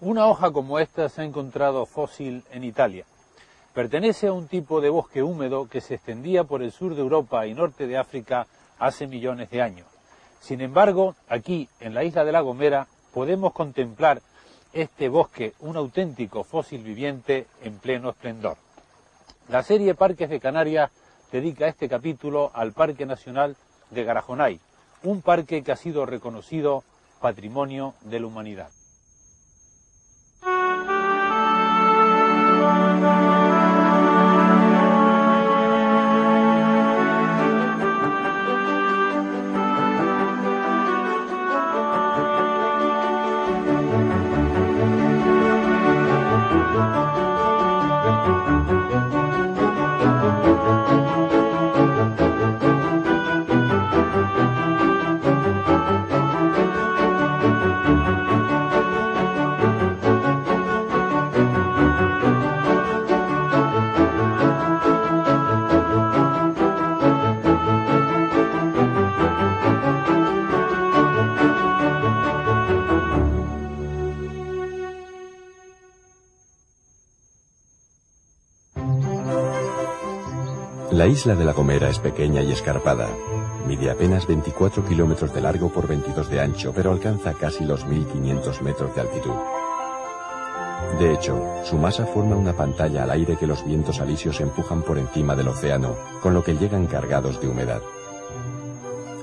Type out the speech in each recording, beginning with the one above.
Una hoja como esta se ha encontrado fósil en Italia. Pertenece a un tipo de bosque húmedo que se extendía por el sur de Europa y norte de África hace millones de años. Sin embargo, aquí, en la isla de La Gomera, podemos contemplar este bosque, un auténtico fósil viviente en pleno esplendor. La serie Parques de Canarias dedica este capítulo al Parque Nacional de Garajonay, un parque que ha sido reconocido Patrimonio de la Humanidad. La isla de La Gomera es pequeña y escarpada. Mide apenas 24 kilómetros de largo por 22 de ancho, pero alcanza casi los 1500 metros de altitud. De hecho, su masa forma una pantalla al aire que los vientos alisios empujan por encima del océano, con lo que llegan cargados de humedad.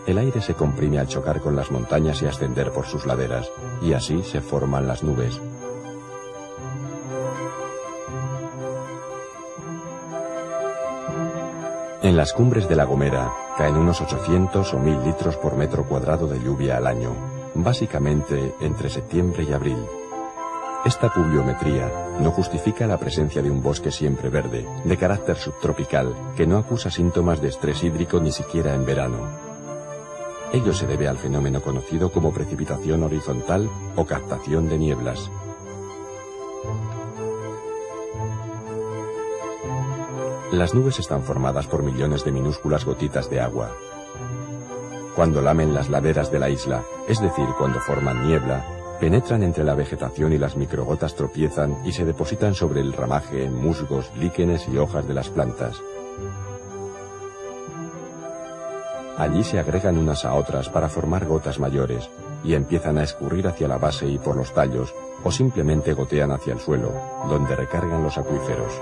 El aire se comprime al chocar con las montañas y ascender por sus laderas, y así se forman las nubes. En las cumbres de La Gomera caen unos 800 o 1000 litros por metro cuadrado de lluvia al año, básicamente entre septiembre y abril. Esta pluviometría no justifica la presencia de un bosque siempre verde, de carácter subtropical, que no acusa síntomas de estrés hídrico ni siquiera en verano. Ello se debe al fenómeno conocido como precipitación horizontal o captación de nieblas. Las nubes están formadas por millones de minúsculas gotitas de agua. Cuando lamen las laderas de la isla, es decir, cuando forman niebla, penetran entre la vegetación y las microgotas tropiezan y se depositan sobre el ramaje en musgos, líquenes y hojas de las plantas. Allí se agregan unas a otras para formar gotas mayores y empiezan a escurrir hacia la base y por los tallos, o simplemente gotean hacia el suelo, donde recargan los acuíferos.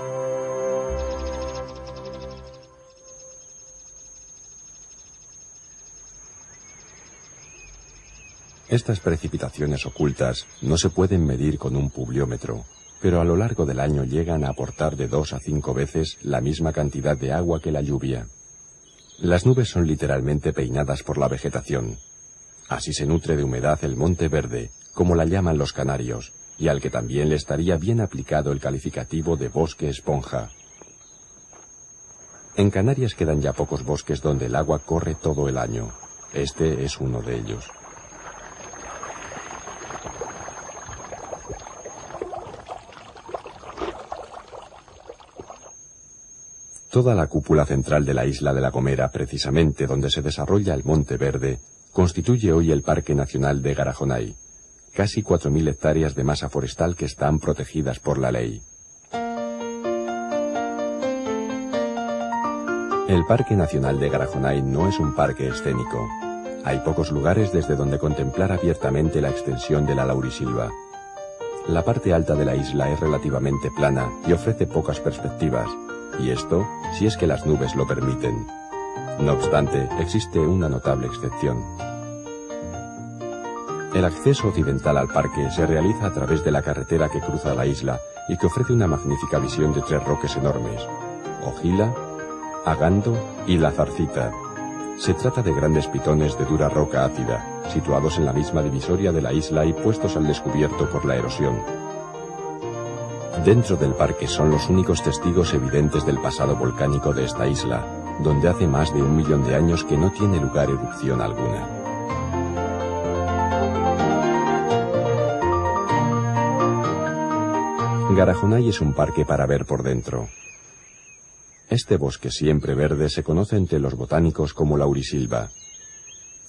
Estas precipitaciones ocultas no se pueden medir con un pluviómetro, pero a lo largo del año llegan a aportar de 2 a 5 veces la misma cantidad de agua que la lluvia. Las nubes son literalmente peinadas por la vegetación. Así se nutre de humedad el monte verde, como la llaman los canarios, y al que también le estaría bien aplicado el calificativo de bosque esponja. En Canarias quedan ya pocos bosques donde el agua corre todo el año. Este es uno de ellos. Toda la cúpula central de la isla de La Gomera, precisamente donde se desarrolla el Monte Verde, constituye hoy el Parque Nacional de Garajonay, casi 4000 hectáreas de masa forestal que están protegidas por la ley. El Parque Nacional de Garajonay no es un parque escénico. Hay pocos lugares desde donde contemplar abiertamente la extensión de la laurisilva. La parte alta de la isla es relativamente plana y ofrece pocas perspectivas. Y esto, si es que las nubes lo permiten. No obstante, existe una notable excepción. El acceso occidental al parque se realiza a través de la carretera que cruza la isla y que ofrece una magnífica visión de 3 roques enormes: Ojila, Agando y La Zarcita. Se trata de grandes pitones de dura roca ácida, situados en la misma divisoria de la isla y puestos al descubierto por la erosión. Dentro del parque son los únicos testigos evidentes del pasado volcánico de esta isla, donde hace más de 1 millón de años que no tiene lugar erupción alguna. Garajonay es un parque para ver por dentro. Este bosque siempre verde se conoce entre los botánicos como laurisilva.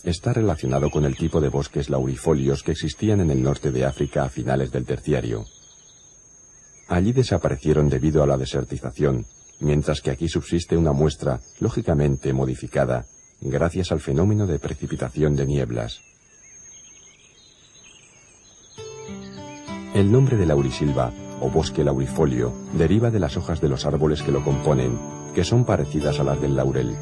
está relacionado con el tipo de bosques laurifolios que existían en el norte de África a finales del Terciario. Allí desaparecieron debido a la desertización, mientras que aquí subsiste una muestra lógicamente modificada gracias al fenómeno de precipitación de nieblas. El nombre de laurisilva o bosque laurifolio deriva de las hojas de los árboles que lo componen, que son parecidas a las del laurel.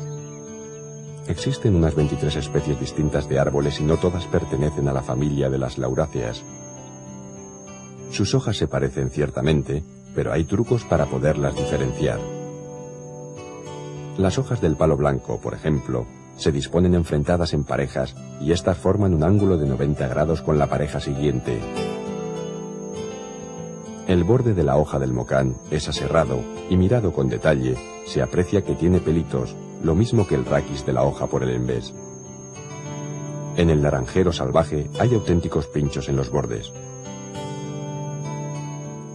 Existen unas 23 especies distintas de árboles y no todas pertenecen a la familia de las lauráceas. Sus hojas se parecen ciertamente, pero hay trucos para poderlas diferenciar. Las hojas del palo blanco, por ejemplo, se disponen enfrentadas en parejas y éstas forman un ángulo de 90 grados con la pareja siguiente. El borde de la hoja del mocán es aserrado y mirado con detalle se aprecia que tiene pelitos, lo mismo que el raquis de la hoja por el envés. En el naranjero salvaje hay auténticos pinchos en los bordes.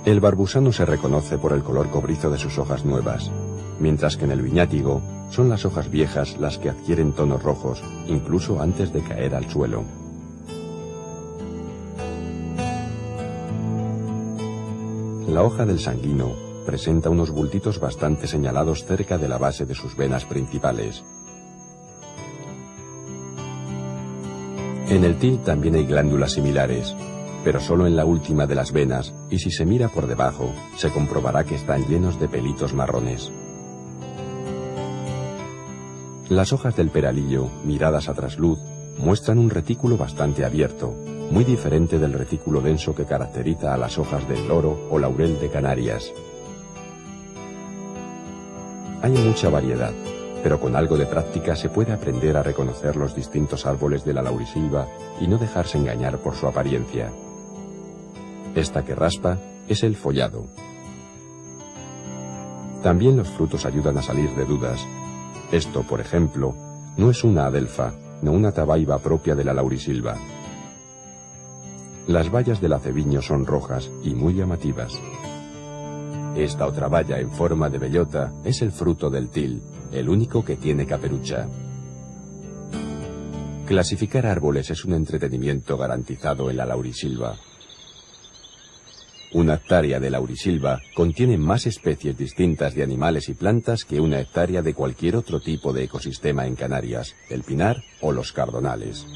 El barbusano se reconoce por el color cobrizo de sus hojas nuevas, mientras que en el viñátigo son las hojas viejas las que adquieren tonos rojos, incluso antes de caer al suelo. La hoja del sanguino presenta unos bultitos bastante señalados cerca de la base de sus venas principales. En el til también hay glándulas similares, pero solo en la última de las venas, y si se mira por debajo, se comprobará que están llenos de pelitos marrones. Las hojas del peralillo, miradas a trasluz, muestran un retículo bastante abierto, muy diferente del retículo denso que caracteriza a las hojas del loro o laurel de Canarias. Hay mucha variedad, pero con algo de práctica se puede aprender a reconocer los distintos árboles de la laurisilva y no dejarse engañar por su apariencia. Esta que raspa es el follado. También los frutos ayudan a salir de dudas. Esto, por ejemplo, no es una adelfa, no una tabaiba propia de la laurisilva. Las bayas del aceviño son rojas y muy llamativas. Esta otra baya en forma de bellota es el fruto del til, el único que tiene caperucha. Clasificar árboles es un entretenimiento garantizado en la laurisilva. Una hectárea de laurisilva contiene más especies distintas de animales y plantas que una hectárea de cualquier otro tipo de ecosistema en Canarias, el pinar o los cardonales.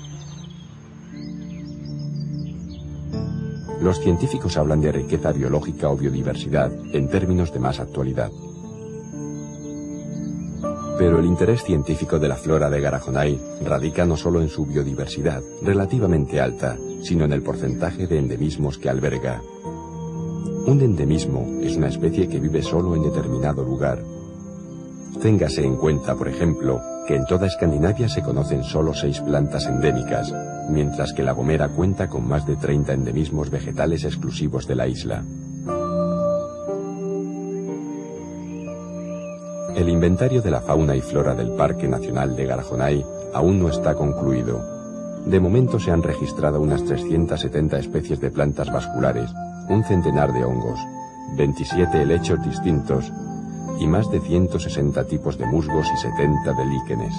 Los científicos hablan de riqueza biológica o biodiversidad en términos de más actualidad. Pero el interés científico de la flora de Garajonay radica no solo en su biodiversidad, relativamente alta, sino en el porcentaje de endemismos que alberga. Un endemismo es una especie que vive solo en determinado lugar. Téngase en cuenta, por ejemplo, que en toda Escandinavia se conocen solo 6 plantas endémicas, mientras que La Gomera cuenta con más de 30 endemismos vegetales exclusivos de la isla. El inventario de la fauna y flora del Parque Nacional de Garajonay aún no está concluido. De momento se han registrado unas 370 especies de plantas vasculares, un centenar de hongos, 27 helechos distintos y más de 160 tipos de musgos y 70 de líquenes.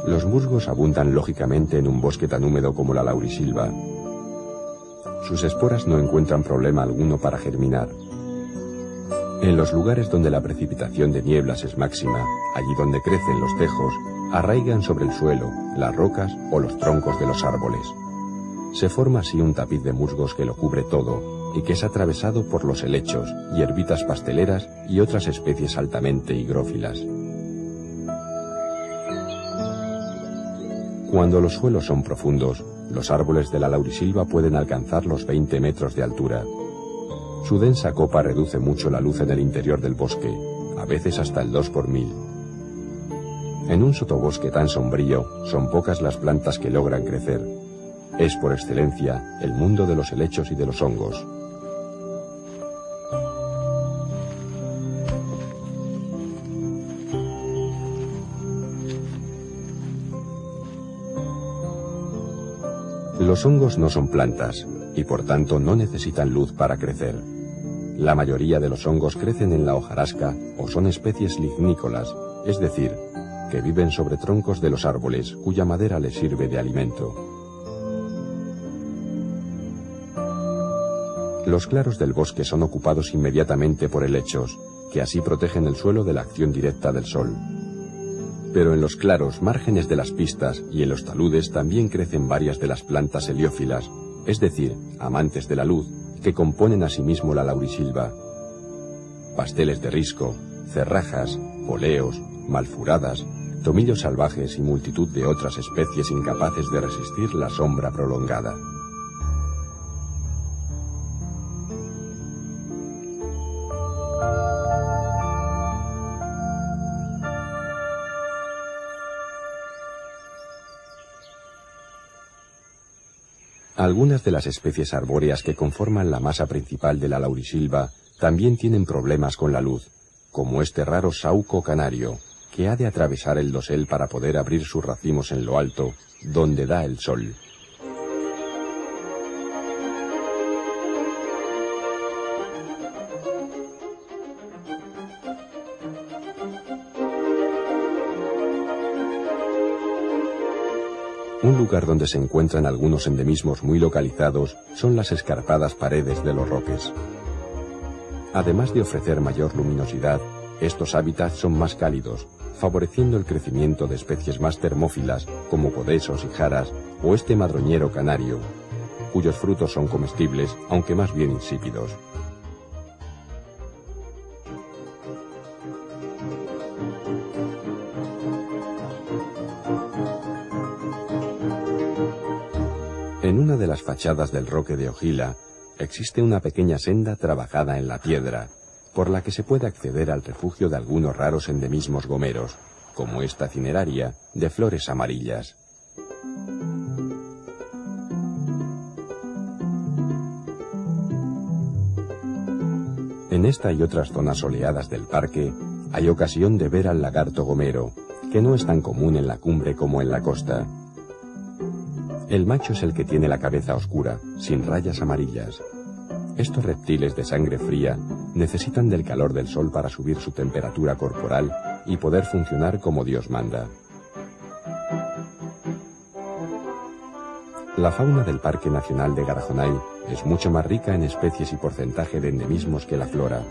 Los musgos abundan lógicamente en un bosque tan húmedo como la laurisilva. Sus esporas no encuentran problema alguno para germinar. En los lugares donde la precipitación de nieblas es máxima, allí donde crecen los tejos, arraigan sobre el suelo, las rocas o los troncos de los árboles. Se forma así un tapiz de musgos que lo cubre todo y que es atravesado por los helechos, hierbitas pasteleras y otras especies altamente higrófilas. Cuando los suelos son profundos, los árboles de la laurisilva pueden alcanzar los 20 metros de altura. Su densa copa reduce mucho la luz en el interior del bosque, a veces hasta el 2 por 1000. En un sotobosque tan sombrío, son pocas las plantas que logran crecer. Es por excelencia el mundo de los helechos y de los hongos. Los hongos no son plantas y por tanto no necesitan luz para crecer. La mayoría de los hongos crecen en la hojarasca o son especies lignícolas, es decir, que viven sobre troncos de los árboles cuya madera les sirve de alimento. Los claros del bosque son ocupados inmediatamente por helechos, que así protegen el suelo de la acción directa del sol. Pero en los claros márgenes de las pistas y en los taludes también crecen varias de las plantas heliófilas, es decir, amantes de la luz, que componen asimismo la laurisilva. Pasteles de risco, cerrajas, poleos, malfuradas, tomillos salvajes y multitud de otras especies incapaces de resistir la sombra prolongada. Algunas de las especies arbóreas que conforman la masa principal de la laurisilva también tienen problemas con la luz, como este raro saúco canario, que ha de atravesar el dosel para poder abrir sus racimos en lo alto, donde da el sol. Un lugar donde se encuentran algunos endemismos muy localizados son las escarpadas paredes de los roques. Además de ofrecer mayor luminosidad, estos hábitats son más cálidos, favoreciendo el crecimiento de especies más termófilas como podesos y jaras o este madroñero canario, cuyos frutos son comestibles, aunque más bien insípidos. En una de las fachadas del roque de Ojila existe una pequeña senda trabajada en la piedra, por la que se puede acceder al refugio de algunos raros endemismos gomeros, como esta cineraria de flores amarillas. En esta y otras zonas soleadas del parque hay ocasión de ver al lagarto gomero, que no es tan común en la cumbre como en la costa. El macho es el que tiene la cabeza oscura, sin rayas amarillas. Estos reptiles de sangre fría necesitan del calor del sol para subir su temperatura corporal y poder funcionar como Dios manda. La fauna del Parque Nacional de Garajonay es mucho más rica en especies y porcentaje de endemismos que la flora.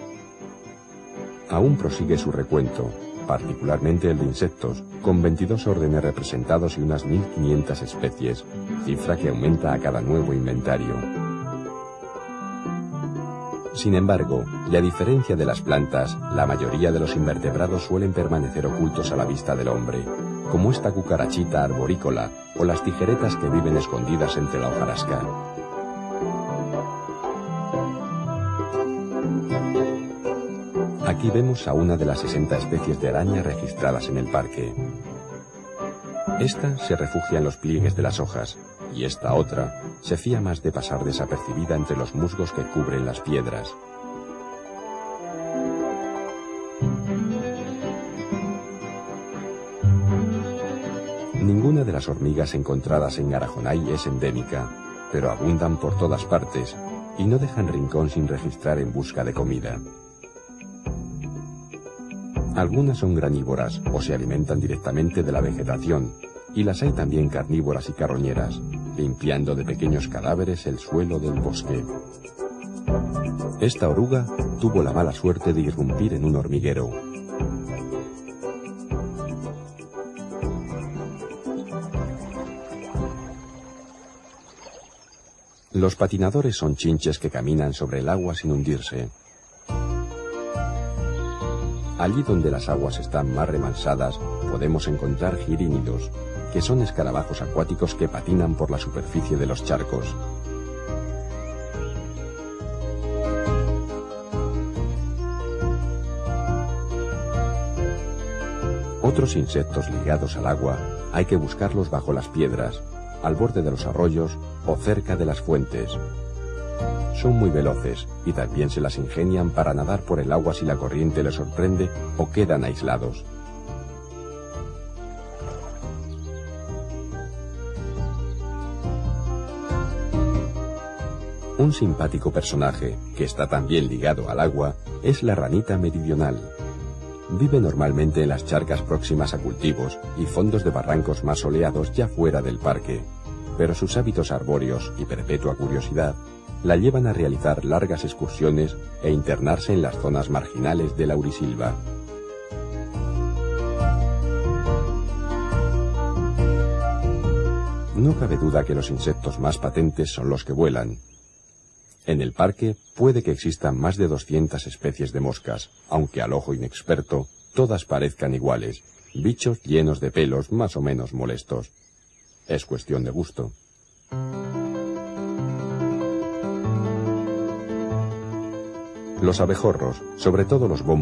Aún prosigue su recuento, particularmente el de insectos, con 22 órdenes representados y unas 1.500 especies, cifra que aumenta a cada nuevo inventario. Sin embargo, y a diferencia de las plantas, la mayoría de los invertebrados suelen permanecer ocultos a la vista del hombre, como esta cucarachita arborícola o las tijeretas que viven escondidas entre la hojarasca. Aquí vemos a una de las 60 especies de araña registradas en el parque. Esta se refugia en los pliegues de las hojas, y esta otra se fía más de pasar desapercibida entre los musgos que cubren las piedras. Ninguna de las hormigas encontradas en Garajonay es endémica, pero abundan por todas partes y no dejan rincón sin registrar en busca de comida. Algunas son granívoras o se alimentan directamente de la vegetación, y las hay también carnívoras y carroñeras, limpiando de pequeños cadáveres el suelo del bosque. Esta oruga tuvo la mala suerte de irrumpir en un hormiguero. Los patinadores son chinches que caminan sobre el agua sin hundirse. Allí donde las aguas están más remansadas, podemos encontrar girínidos, que son escarabajos acuáticos que patinan por la superficie de los charcos. Otros insectos ligados al agua hay que buscarlos bajo las piedras, al borde de los arroyos o cerca de las fuentes. Son muy veloces y también se las ingenian para nadar por el agua si la corriente les sorprende o quedan aislados. Un simpático personaje, que está también ligado al agua, es la ranita meridional. Vive normalmente en las charcas próximas a cultivos y fondos de barrancos más soleados ya fuera del parque, pero sus hábitos arbóreos y perpetua curiosidad la llevan a realizar largas excursiones e internarse en las zonas marginales de Laurisilva. No cabe duda que los insectos más patentes son los que vuelan. En el parque puede que existan más de 200 especies de moscas, aunque al ojo inexperto todas parezcan iguales, bichos llenos de pelos más o menos molestos. Es cuestión de gusto. Los abejorros, sobre todo los bombos,